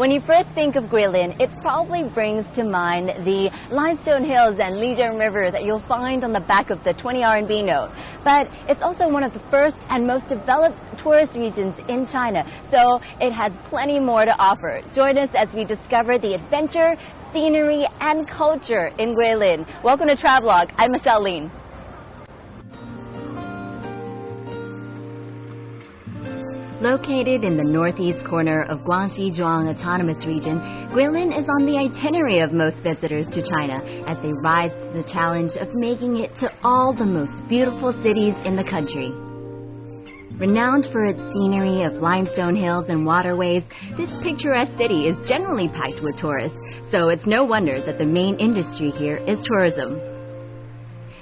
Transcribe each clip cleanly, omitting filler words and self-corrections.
When you first think of Guilin, it probably brings to mind the limestone hills and Lijiang River that you'll find on the back of the 20 RMB note. But it's also one of the first and most developed tourist regions in China, so it has plenty more to offer. Join us as we discover the adventure, scenery, and culture in Guilin. Welcome to Travelogue. I'm Michelle Lin. Located in the northeast corner of Guangxi Zhuang Autonomous Region, Guilin is on the itinerary of most visitors to China as they rise to the challenge of making it to all the most beautiful cities in the country. Renowned for its scenery of limestone hills and waterways, this picturesque city is generally packed with tourists, so it's no wonder that the main industry here is tourism.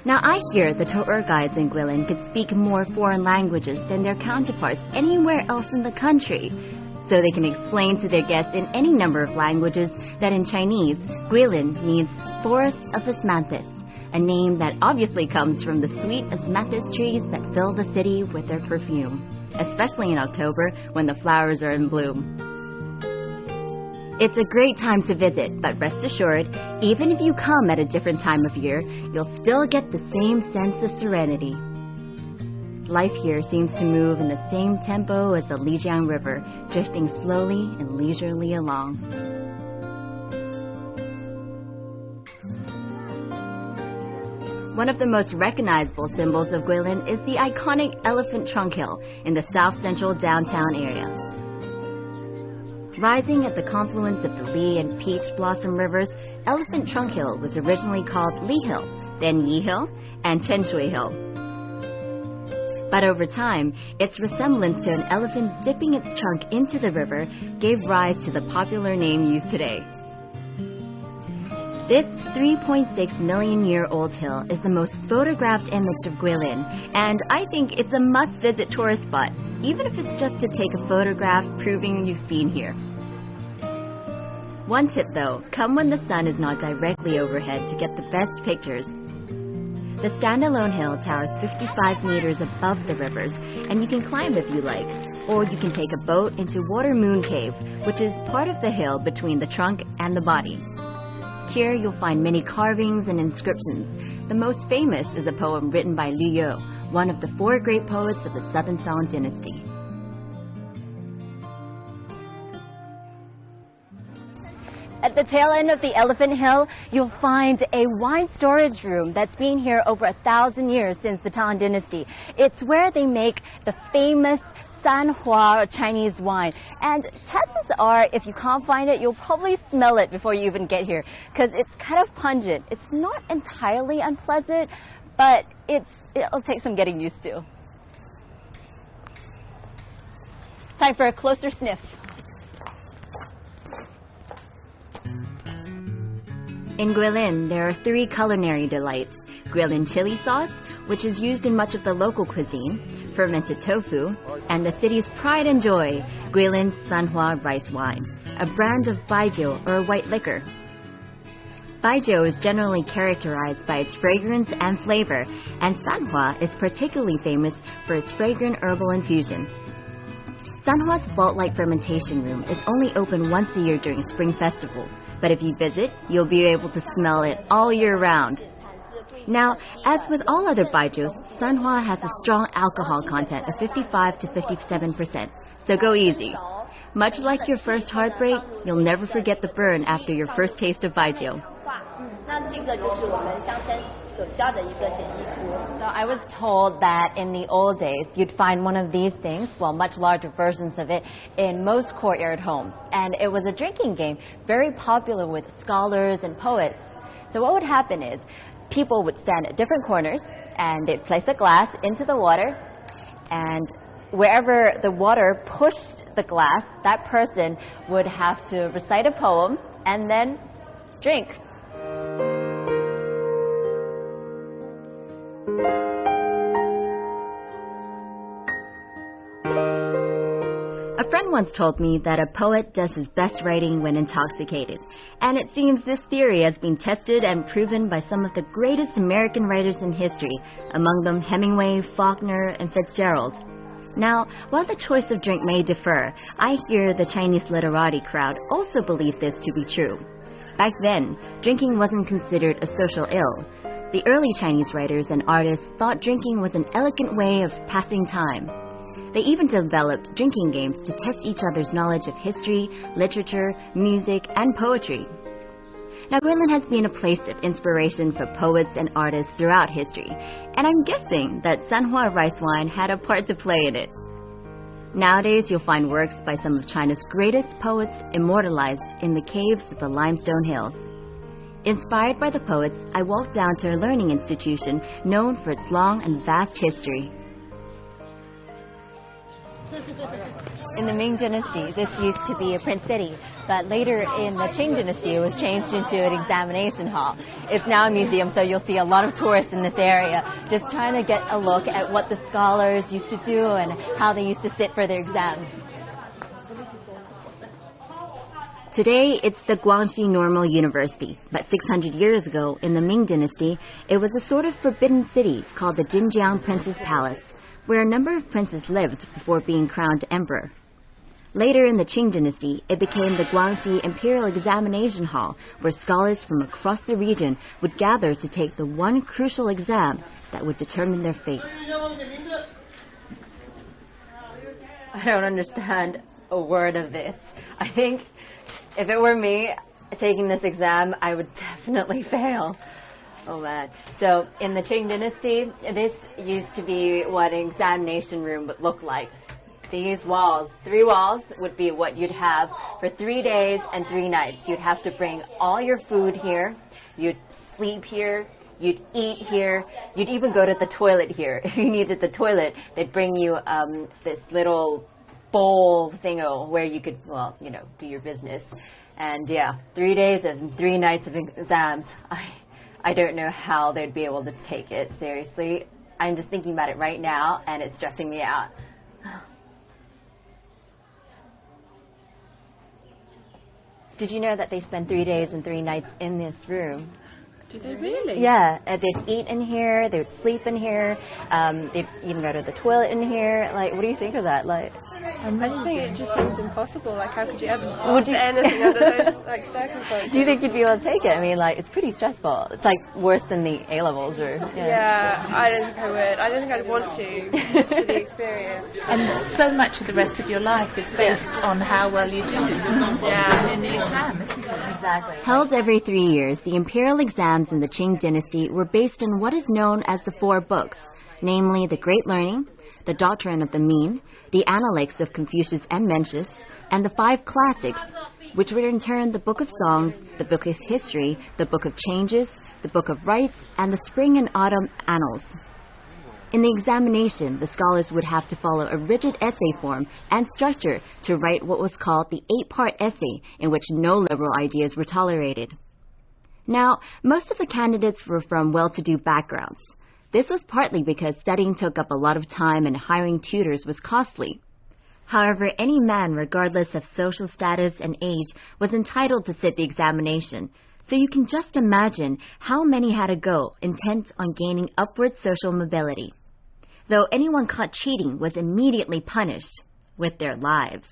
Now, I hear the tour guides in Guilin could speak more foreign languages than their counterparts anywhere else in the country, so they can explain to their guests in any number of languages that in Chinese, Guilin means Forest of Osmanthus, a name that obviously comes from the sweet osmanthus trees that fill the city with their perfume, especially in October when the flowers are in bloom. It's a great time to visit, but rest assured, even if you come at a different time of year, you'll still get the same sense of serenity. Life here seems to move in the same tempo as the Lijiang River, drifting slowly and leisurely along. One of the most recognizable symbols of Guilin is the iconic Elephant Trunk Hill in the south-central downtown area. Rising at the confluence of the Li and Peach Blossom Rivers, Elephant Trunk Hill was originally called Li Hill, then Yi Hill, and Chenshui Hill. But over time, its resemblance to an elephant dipping its trunk into the river gave rise to the popular name used today. This 3.6 million year old hill is the most photographed image of Guilin, and I think it's a must-visit tourist spot, even if it's just to take a photograph proving you've been here. One tip though, come when the sun is not directly overhead to get the best pictures. The standalone hill towers 55 meters above the rivers, and you can climb if you like, or you can take a boat into Water Moon Cave, which is part of the hill between the trunk and the body. Here you'll find many carvings and inscriptions. The most famous is a poem written by Liu Yu, one of the 4 great poets of the Southern Song dynasty. At the tail end of the Elephant Hill, you'll find a wine storage room that's been here over 1,000 years since the Tang dynasty. It's where they make the famous Sanhua Chinese wine, and chances are if you can't find it, you'll probably smell it before you even get here because it's kind of pungent. It's not entirely unpleasant, but it'll take some getting used to. Time for a closer sniff. In Guilin, there are 3 culinary delights: Guilin chili sauce, which is used in much of the local cuisine, fermented tofu, and the city's pride and joy, Guilin Sanhua rice wine, a brand of baijiu or white liquor. Baijiu is generally characterized by its fragrance and flavor, and Sanhua is particularly famous for its fragrant herbal infusion. Sanhua's vault-like fermentation room is only open once a year during Spring Festival, but if you visit, you'll be able to smell it all year round. Now, as with all other baijius, Sanhua has a strong alcohol content of 55 to 57%, so go easy. Much like your first heartbreak, you'll never forget the burn after your first taste of baijiu. So I was told that in the old days, you'd find one of these things, well, much larger versions of it, in most courtyard homes. And it was a drinking game, very popular with scholars and poets. So what would happen is, people would stand at different corners, and they'd place a glass into the water, and wherever the water pushed the glass, that person would have to recite a poem and then drink. A friend once told me that a poet does his best writing when intoxicated, and it seems this theory has been tested and proven by some of the greatest American writers in history, among them Hemingway, Faulkner, and Fitzgerald. Now, while the choice of drink may differ, I hear the Chinese literati crowd also believe this to be true. Back then, drinking wasn't considered a social ill. The early Chinese writers and artists thought drinking was an elegant way of passing time. They even developed drinking games to test each other's knowledge of history, literature, music, and poetry. Now, Guilin has been a place of inspiration for poets and artists throughout history, and I'm guessing that Sanhua rice wine had a part to play in it. Nowadays, you'll find works by some of China's greatest poets immortalized in the caves of the limestone hills. Inspired by the poets, I walked down to a learning institution known for its long and vast history. In the Ming Dynasty, this used to be a prince city, but later in the Qing Dynasty, it was changed into an examination hall. It's now a museum, so you'll see a lot of tourists in this area just trying to get a look at what the scholars used to do and how they used to sit for their exams. Today, it's the Guangxi Normal University, but 600 years ago, in the Ming Dynasty, it was a sort of forbidden city called the Jinjiang Prince's Palace, where a number of princes lived before being crowned emperor. Later in the Qing Dynasty, it became the Guangxi Imperial Examination Hall, where scholars from across the region would gather to take the one crucial exam that would determine their fate. I don't understand a word of this. I think if it were me taking this exam, I would definitely fail. Oh man. So in the Qing Dynasty, this used to be what an examination room would look like. These walls, 3 walls, would be what you'd have for 3 days and 3 nights. You'd have to bring all your food here. You'd sleep here. You'd eat here. You'd even go to the toilet here. If you needed the toilet, they'd bring you this little bowl thingo where you could, well, you know, do your business. And yeah, 3 days and 3 nights of exams. I don't know how they'd be able to take it seriously. I'm just thinking about it right now, and it's stressing me out. Did you know that they spend 3 days and 3 nights in this room? Did they really? Yeah, they'd eat in here, they'd sleep in here, they'd even go to the toilet in here. Like, what do you think of that? Like, I just think it just seems impossible. Like, how could you ever do anything under those like circumstances? Do you think you'd be able to take it? I mean, like, it's pretty stressful. It's like worse than the A-levels or... Yeah, I don't think I would. I don't think I'd want to, just for the experience. And so much of the rest of your life is based on how well you do in the exam, isn't it? Exactly. Held every 3 years, the imperial exams in the Qing Dynasty were based on what is known as the 4 books, namely the Great Learning, the Doctrine of the Mean, the Analects of Confucius and Mencius, and the 5 Classics, which were in turn the Book of Songs, the Book of History, the Book of Changes, the Book of Rites, and the Spring and Autumn Annals. In the examination, the scholars would have to follow a rigid essay form and structure to write what was called the 8-part essay, in which no liberal ideas were tolerated. Now, most of the candidates were from well-to-do backgrounds. This was partly because studying took up a lot of time and hiring tutors was costly. However, any man, regardless of social status and age, was entitled to sit the examination, so you can just imagine how many had to go intent on gaining upward social mobility. Though anyone caught cheating was immediately punished with their lives.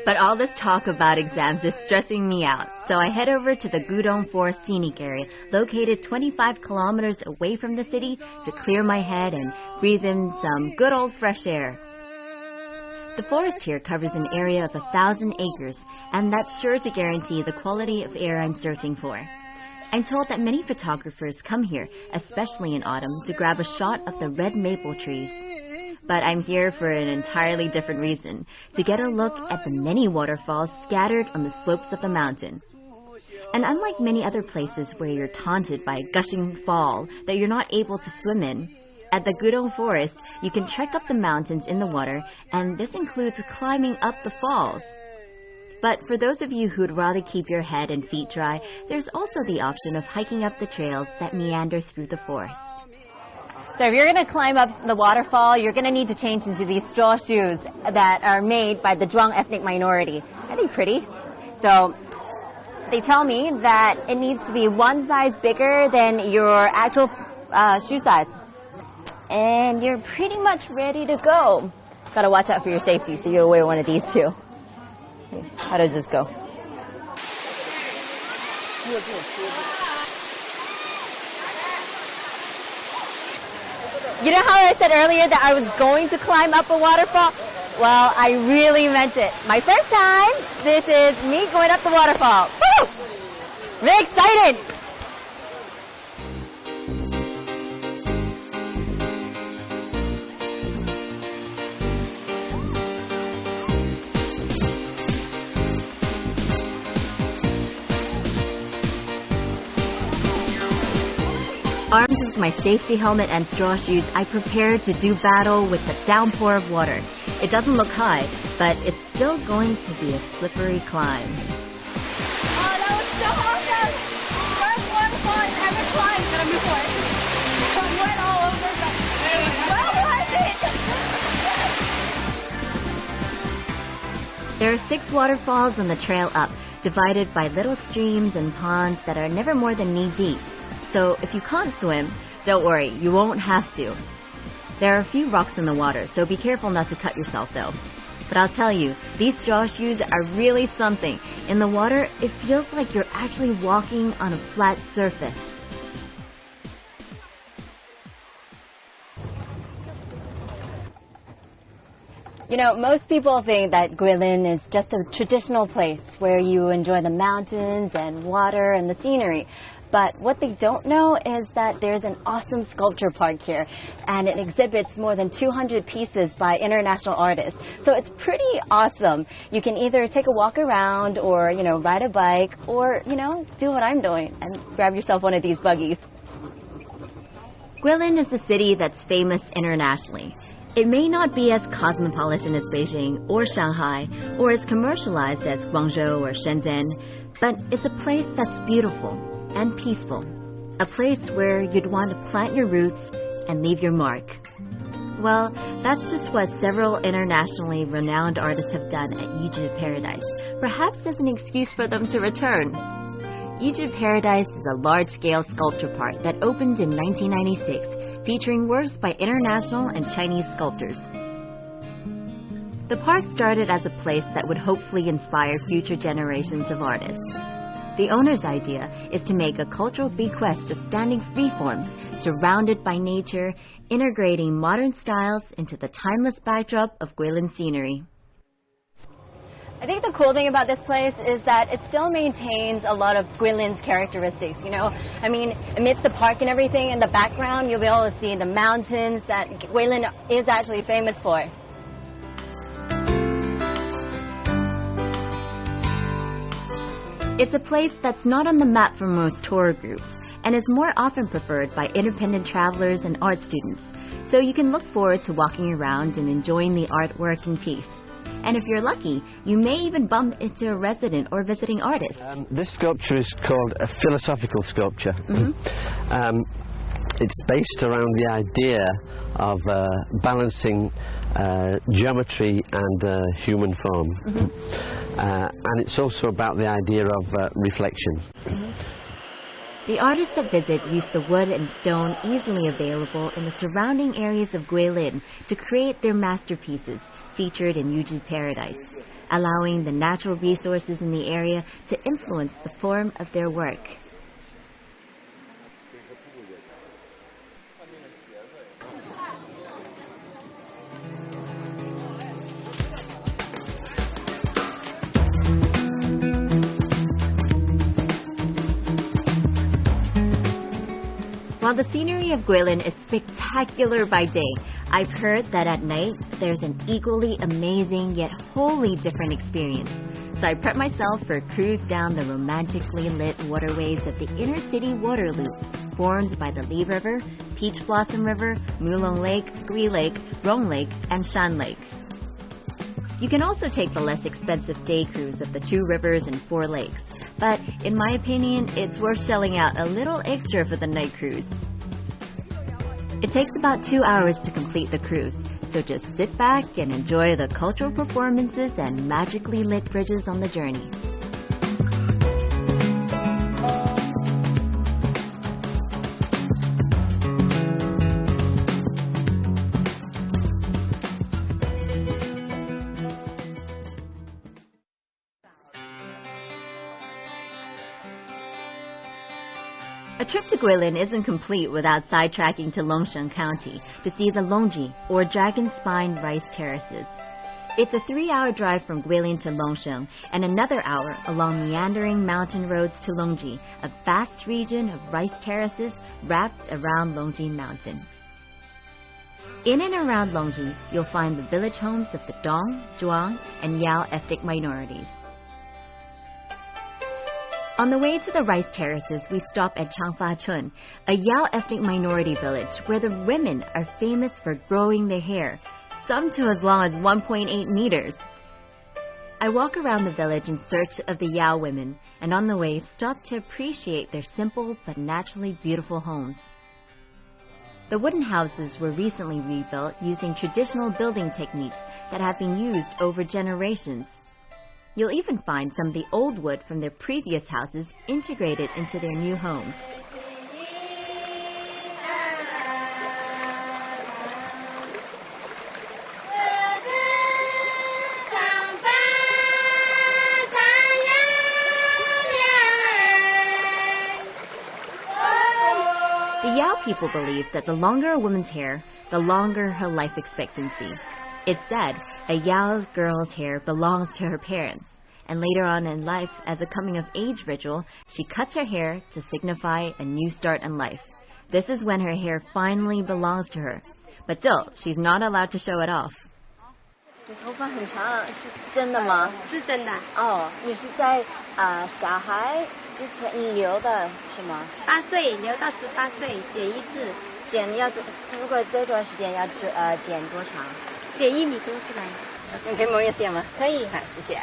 But all this talk about exams is stressing me out, so I head over to the Gudong Forest Scenic Area, located 25 kilometers away from the city, to clear my head and breathe in some good old fresh air. The forest here covers an area of 1,000 acres, and that's sure to guarantee the quality of air I'm searching for. I'm told that many photographers come here, especially in autumn, to grab a shot of the red maple trees. But I'm here for an entirely different reason, to get a look at the many waterfalls scattered on the slopes of the mountain. And unlike many other places where you're taunted by a gushing fall that you're not able to swim in, at the Gudong Forest, you can trek up the mountains in the water, and this includes climbing up the falls. But for those of you who'd rather keep your head and feet dry, there's also the option of hiking up the trails that meander through the forest. So if you're going to climb up the waterfall, you're going to need to change into these straw shoes that are made by the Zhuang ethnic minority. Aren't they pretty? So they tell me that it needs to be one size bigger than your actual shoe size. And you're pretty much ready to go. Gotta watch out for your safety, so you'll wear one of these too. Okay, how does this go? You know how I said earlier that I was going to climb up a waterfall? Well, I really meant it. My first time, this is me going up the waterfall. Woo! Very excited! Armed with my safety helmet and straw shoes, I prepare to do battle with the downpour of water. It doesn't look high, but it's still going to be a slippery climb. Oh, that was so awesome! First waterfall I've ever climbed before. I'm wet all over, but well worth it! There are 6 waterfalls on the trail up, divided by little streams and ponds that are never more than knee-deep. So if you can't swim, don't worry, you won't have to. There are a few rocks in the water, so be careful not to cut yourself though. But I'll tell you, these straw shoes are really something. In the water, it feels like you're actually walking on a flat surface. You know, most people think that Guilin is just a traditional place where you enjoy the mountains and water and the scenery. But what they don't know is that there's an awesome sculpture park here, and it exhibits more than 200 pieces by international artists. So it's pretty awesome. You can either take a walk around or, ride a bike or, do what I'm doing and grab yourself one of these buggies. Guilin is a city that's famous internationally. It may not be as cosmopolitan as Beijing or Shanghai or as commercialized as Guangzhou or Shenzhen, but it's a place that's beautiful and peaceful, a place where you'd want to plant your roots and leave your mark. Well, that's just what several internationally renowned artists have done at Yuzhi Paradise, perhaps as an excuse for them to return. Yuzhi Paradise is a large-scale sculpture park that opened in 1996, featuring works by international and Chinese sculptors. The park started as a place that would hopefully inspire future generations of artists. The owner's idea is to make a cultural bequest of standing freeforms surrounded by nature, integrating modern styles into the timeless backdrop of Guilin scenery. I think the cool thing about this place is that it still maintains a lot of Guilin's characteristics, amidst the park and everything in the background, you'll be able to see the mountains that Guilin is actually famous for. It's a place that's not on the map for most tour groups and is more often preferred by independent travelers and art students, so you can look forward to walking around and enjoying the artwork in peace. And if you're lucky, you may even bump into a resident or visiting artist. This sculpture is called a philosophical sculpture. Mm-hmm. It's based around the idea of balancing geometry and human form. Mm-hmm. And it's also about the idea of reflection. Mm-hmm. The artists that visit use the wood and stone easily available in the surrounding areas of Guilin to create their masterpieces featured in Yuzhi Paradise, allowing the natural resources in the area to influence the form of their work. While the scenery of Guilin is spectacular by day, I've heard that at night there's an equally amazing yet wholly different experience. So I prep myself for a cruise down the romantically lit waterways of the inner city water loop, formed by the Li River, Peach Blossom River, Mulong Lake, Gui Lake, Rong Lake, and Shan Lake. You can also take the less expensive day cruise of the 2 rivers and 4 lakes, but in my opinion, it's worth shelling out a little extra for the night cruise. It takes about 2 hours to complete the cruise, so just sit back and enjoy the cultural performances and magically lit bridges on the journey. A trip to Guilin isn't complete without sidetracking to Longsheng County to see the Longji, or Dragon Spine Rice Terraces. It's a 3-hour drive from Guilin to Longsheng and another hour along meandering mountain roads to Longji, a vast region of rice terraces wrapped around Longji Mountain. In and around Longji, you'll find the village homes of the Dong, Zhuang, and Yao ethnic minorities. On the way to the rice terraces, we stop at Changfa-chun, a Yao ethnic minority village where the women are famous for growing their hair, some to as long as 1.8 meters. I walk around the village in search of the Yao women, and on the way stop to appreciate their simple but naturally beautiful homes. The wooden houses were recently rebuilt using traditional building techniques that have been used over generations. You'll even find some of the old wood from their previous houses integrated into their new homes. The Yao people believe that the longer a woman's hair, the longer her life expectancy. It's said a Yao girl's hair belongs to her parents, and later on in life, as a coming-of-age ritual, she cuts her hair to signify a new start in life. This is when her hair finally belongs to her, but still, she's not allowed to show it off. 你头发很长，是真的吗？是真的。哦，你是在小孩之前留的是吗8岁留到18岁，剪一次，剪要如果这段时间要剪多长？剪1米多出来。你可以摸一下吗？可以，好，谢谢。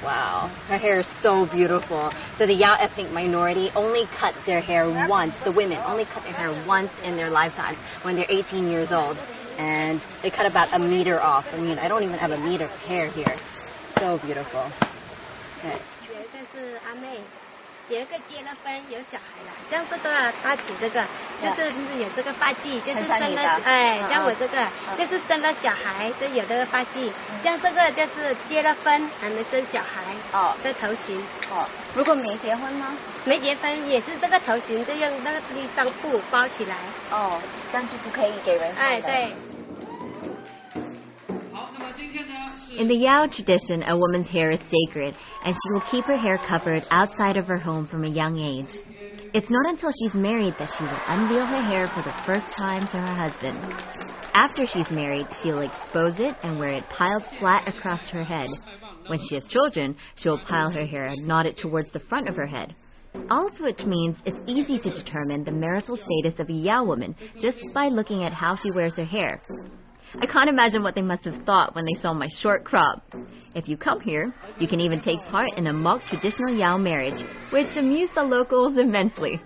Wow, her hair is so beautiful. So the Yao ethnic minority only cut their hair once. The women only cut their hair once in their lifetime when they're 18 years old. And they cut about a meter off. I mean, I don't even have a meter of hair here. So beautiful. Okay. 这是阿妹，有一个结了婚有小孩了，像这个发起这个，就是有这个发髻，就是生了，哎，像我这个就是生了小孩，就有这个发髻，像这个就是结了婚还没生小孩，哦，这头型，哦，如果没结婚呢？没结婚也是这个头型，就用那个绿上布包起来，哦，但是不可以给人看的。哎，对。 In the Yao tradition, a woman's hair is sacred, and she will keep her hair covered outside of her home from a young age. It's not until she's married that she will unveil her hair for the first time to her husband. After she's married, she'll expose it and wear it piled flat across her head. When she has children, she'll pile her hair and knot it towards the front of her head. All of which means it's easy to determine the marital status of a Yao woman just by looking at how she wears her hair. I can't imagine what they must have thought when they saw my short crop. If you come here, you can even take part in a mock traditional Yao marriage, which amused the locals immensely.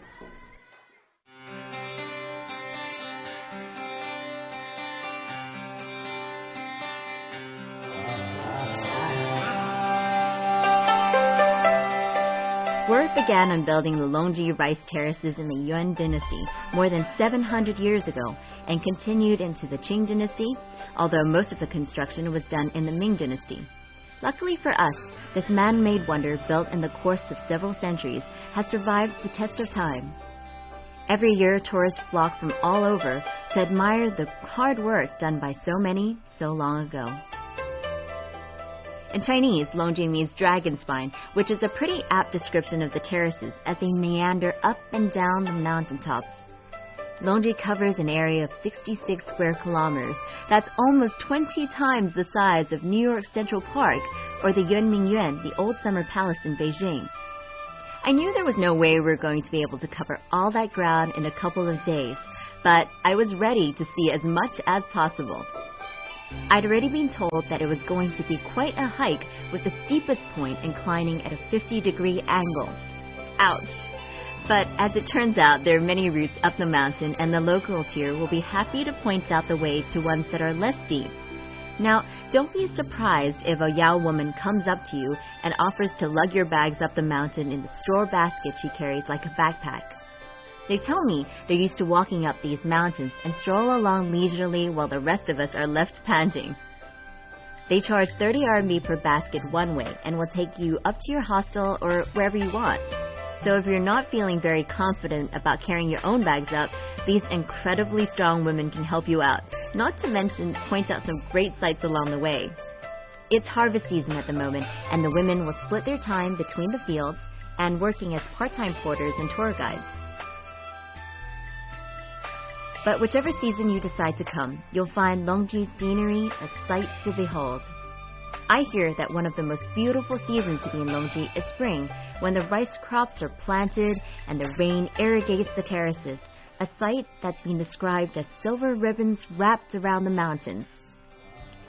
Work began on building the Longji rice terraces in the Yuan dynasty more than 700 years ago and continued into the Qing dynasty, although most of the construction was done in the Ming dynasty. Luckily for us, this man-made wonder built in the course of several centuries has survived the test of time. Every year, tourists flock from all over to admire the hard work done by so many so long ago. In Chinese, Longji means dragon spine, which is a pretty apt description of the terraces as they meander up and down the mountaintops. Longji covers an area of 66 square kilometers. That's almost 20 times the size of New York Central Park or the Yuanmingyuan, the old summer palace in Beijing. I knew there was no way we were going to be able to cover all that ground in a couple of days, but I was ready to see as much as possible. I'd already been told that it was going to be quite a hike, with the steepest point inclining at a 50-degree angle. Ouch! But as it turns out, there are many routes up the mountain, and the locals here will be happy to point out the way to ones that are less steep. Now, don't be surprised if a Yao woman comes up to you and offers to lug your bags up the mountain in the straw basket she carries like a backpack. They tell me they're used to walking up these mountains and stroll along leisurely while the rest of us are left panting. They charge 30 RMB per basket one way and will take you up to your hostel or wherever you want. So if you're not feeling very confident about carrying your own bags up, these incredibly strong women can help you out, not to mention point out some great sights along the way. It's harvest season at the moment, and the women will split their time between the fields and working as part-time porters and tour guides. But whichever season you decide to come, you'll find Longji's scenery a sight to behold. I hear that one of the most beautiful seasons to be in Longji is spring, when the rice crops are planted and the rain irrigates the terraces, a sight that's been described as silver ribbons wrapped around the mountains.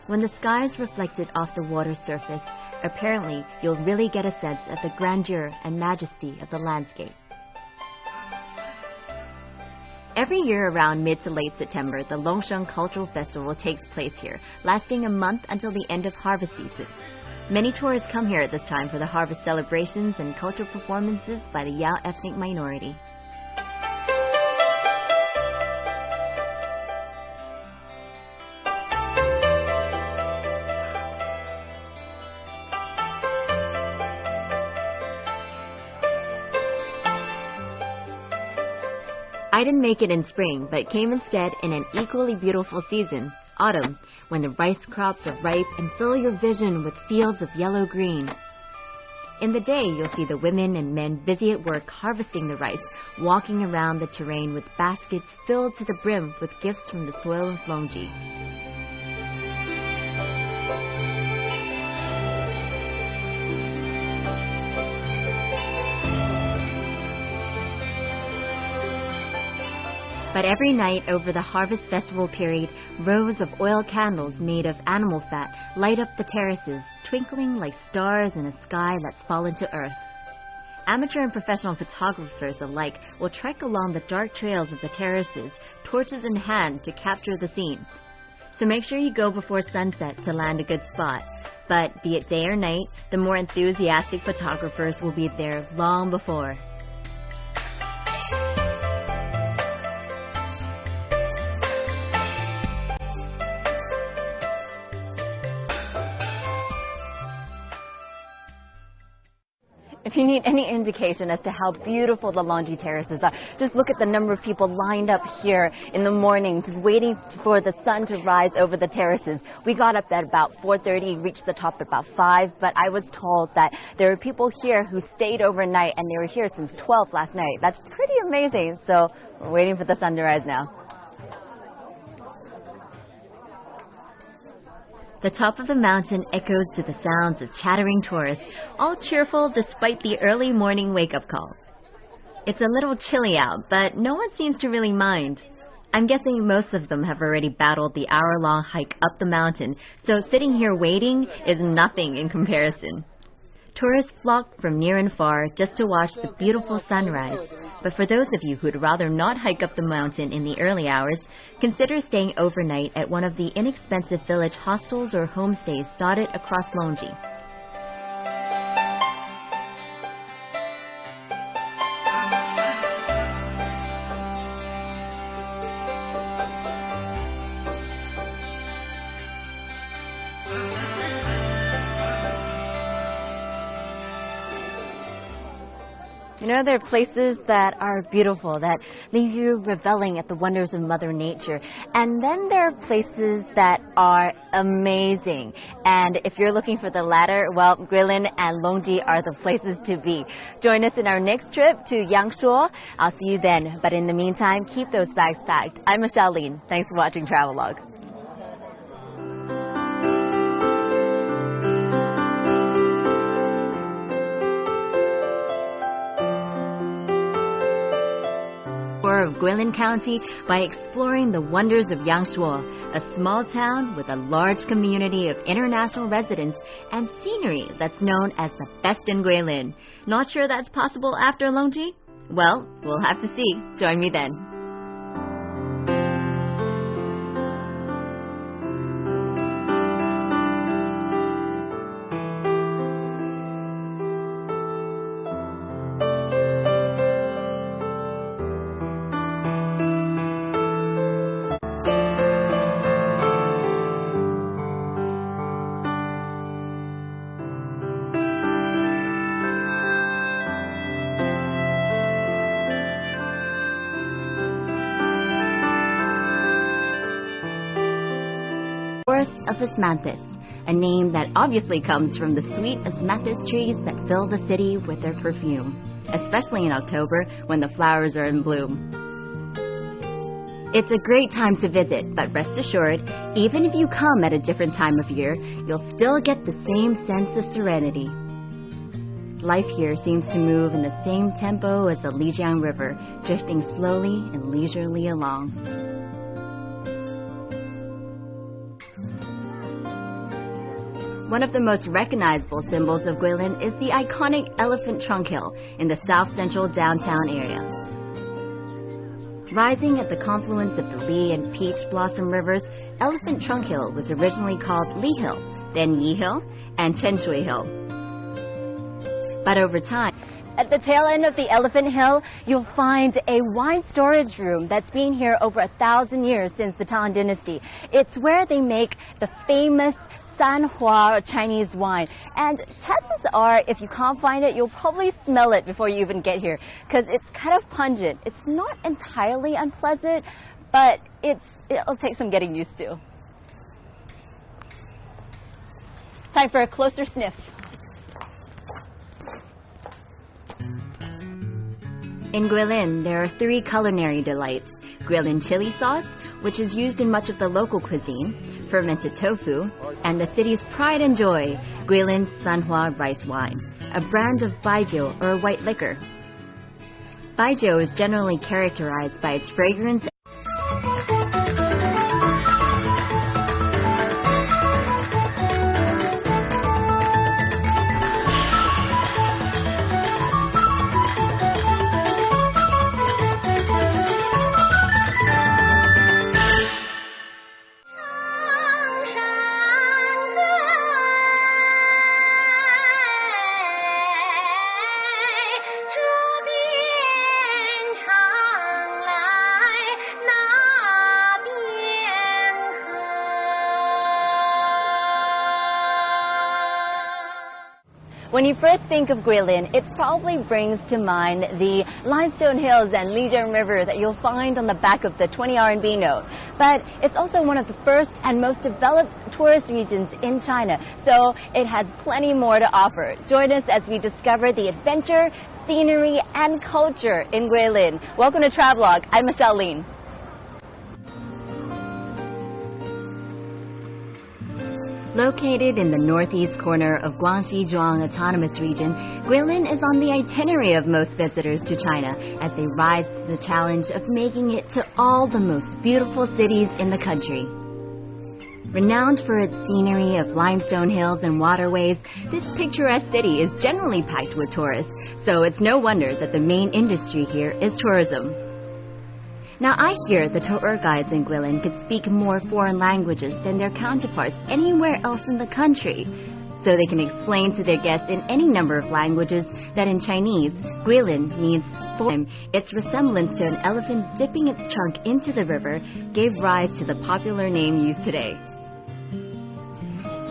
When the sky is reflected off the water surface, apparently you'll really get a sense of the grandeur and majesty of the landscape. Every year around mid to late September, the Longsheng Cultural Festival takes place here, lasting a month until the end of harvest season. Many tourists come here at this time for the harvest celebrations and cultural performances by the Yao ethnic minority. I didn't make it in spring, but came instead in an equally beautiful season, autumn, when the rice crops are ripe and fill your vision with fields of yellow-green. In the day, you'll see the women and men busy at work harvesting the rice, walking around the terrain with baskets filled to the brim with gifts from the soil of Longji. But every night over the harvest festival period, rows of oil candles made of animal fat light up the terraces, twinkling like stars in a sky that's fallen to earth. Amateur and professional photographers alike will trek along the dark trails of the terraces, torches in hand, to capture the scene. So make sure you go before sunset to land a good spot. But be it day or night, the more enthusiastic photographers will be there long before. If you need any indication as to how beautiful the Longji terraces are, just look at the number of people lined up here in the morning, just waiting for the sun to rise over the terraces. We got up at about 4:30, reached the top at about 5, but I was told that there are people here who stayed overnight, and they were here since 12 last night. That's pretty amazing, so we're waiting for the sun to rise now. The top of the mountain echoes to the sounds of chattering tourists, all cheerful despite the early morning wake-up call. It's a little chilly out, but no one seems to really mind. I'm guessing most of them have already battled the hour-long hike up the mountain, so sitting here waiting is nothing in comparison. Tourists flock from near and far just to watch the beautiful sunrise. But for those of you who'd rather not hike up the mountain in the early hours, consider staying overnight at one of the inexpensive village hostels or homestays dotted across Longji. You know, there are places that are beautiful, that leave you reveling at the wonders of Mother Nature. And then there are places that are amazing. And if you're looking for the latter, well, Guilin and Longji are the places to be. Join us in our next trip to Yangshuo. I'll see you then. But in the meantime, keep those bags packed. I'm Michelle Lin. Thanks for watching Travelogue. Of Guilin County by exploring the wonders of Yangshuo, a small town with a large community of international residents and scenery that's known as the best in Guilin. Not sure that's possible after Longji? Well, we'll have to see. Join me then. Of Osmanthus, a name that obviously comes from the sweet osmanthus trees that fill the city with their perfume, especially in October when the flowers are in bloom. It's a great time to visit, but rest assured, even if you come at a different time of year, you'll still get the same sense of serenity. Life here seems to move in the same tempo as the Lijiang River, drifting slowly and leisurely along. One of the most recognizable symbols of Guilin is the iconic Elephant Trunk Hill in the south-central downtown area. Rising at the confluence of the Li and Peach Blossom Rivers, Elephant Trunk Hill was originally called Li Hill, then Yi Hill, and Chenshui Hill. But over time, at the tail end of the Elephant Hill, you'll find a wine storage room that's been here over 1,000 years since the Tang Dynasty. It's where they make the famous Sanhua Chinese wine, and chances are if you can't find it, you'll probably smell it before you even get here because it's kind of pungent. It's not entirely unpleasant, but it'll take some getting used to. Time for a closer sniff. In Guilin, there are 3 culinary delights: Guilin chili sauce, which is used in much of the local cuisine, fermented tofu, and the city's pride and joy, Guilin Sanhua rice wine, a brand of baijiu or white liquor. Baijiu is generally characterized by its fragrance When you first think of Guilin, it probably brings to mind the limestone hills and Lijiang River that you'll find on the back of the 20 RMB note. But it's also one of the first and most developed tourist regions in China, so it has plenty more to offer. Join us as we discover the adventure, scenery, and culture in Guilin. Welcome to Travelogue. I'm Michelle Lin. Located in the northeast corner of Guangxi Zhuang Autonomous Region, Guilin is on the itinerary of most visitors to China as they rise to the challenge of making it to all the most beautiful cities in the country. Renowned for its scenery of limestone hills and waterways, this picturesque city is generally packed with tourists, so it's no wonder that the main industry here is tourism. Now, I hear the tour guides in Guilin could speak more foreign languages than their counterparts anywhere else in the country, so they can explain to their guests in any number of languages that in Chinese, Guilin means form. Its resemblance to an elephant dipping its trunk into the river gave rise to the popular name used today.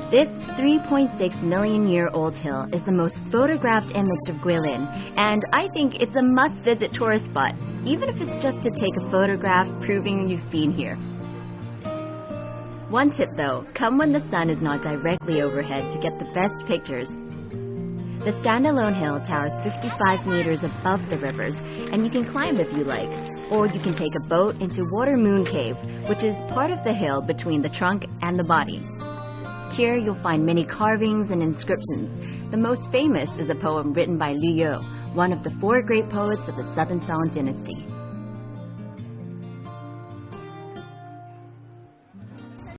This 3.6 million year old hill is the most photographed image of Guilin, and I think it's a must-visit tourist spot, even if it's just to take a photograph proving you've been here. One tip though, come when the sun is not directly overhead to get the best pictures. The standalone hill towers 55 meters above the rivers, and you can climb if you like, or you can take a boat into Water Moon Cave, which is part of the hill between the trunk and the body. Here you'll find many carvings and inscriptions. The most famous is a poem written by Liu Yu, one of the 4 great poets of the Southern Song dynasty.